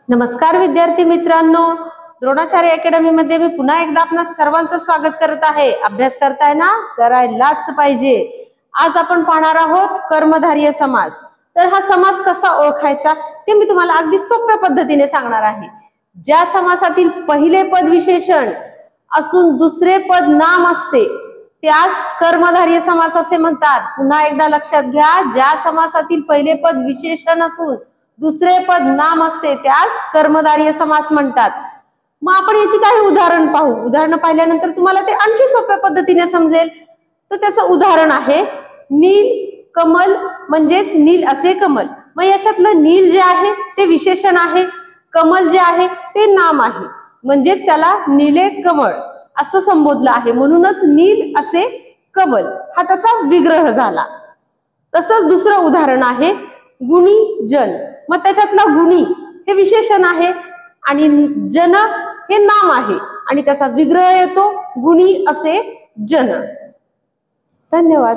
नमस्कार विद्यार्थी मित्रांनो, द्रोणाचार्य अकॅडमी मध्ये मी पुन्हा एकदा आपणा सर्वांचं स्वागत करत आहे। अभ्यास करताय ना? करायलाच पाहिजे। आज आपण पाहणार आहोत कर्मधारय समास। तर हा समास कसा ओळखायचा ते मी तुम्हाला अगदी सोप्या पद्धतीने सांगणार आहे। ज्या समासातील पहिले पद विशेषण असून दुसरे पद नाम असते त्यास कर्मधारय समास असे म्हणतात। पुन्हा एकदा लक्षात घ्या, ज्या समासातील पहिले पद विशेषण असून दुसरे पद नाम असते त्यास कर्मधारय समास म्हणतात। मग आपण याची काही उदाहरण पाहू। उदाहरण पाहिल्यानंतर तुम्हाला ते आणखी सोप्या पद्धतीने समजेल। तर त्याचं उदाहरण आहे नील कमल, म्हणजेच नील असे कमल। मग याच्यातलं नील जे आहे ते विशेषण आहे, कमल जे आहे ते नाम आहे, म्हणजे त्याला नीले कमळ असं संबोधलं आहे, म्हणूनच नील असे कमल हा त्याचा विग्रह झाला। तसंच दुसरं उदाहरण आहे गुणी जन। मग त्याच्यातला गुणी हे विशेषण आहे आणि जन हे नाम आहे आणि त्याचा विग्रह येतो गुणी असे जन। धन्यवाद।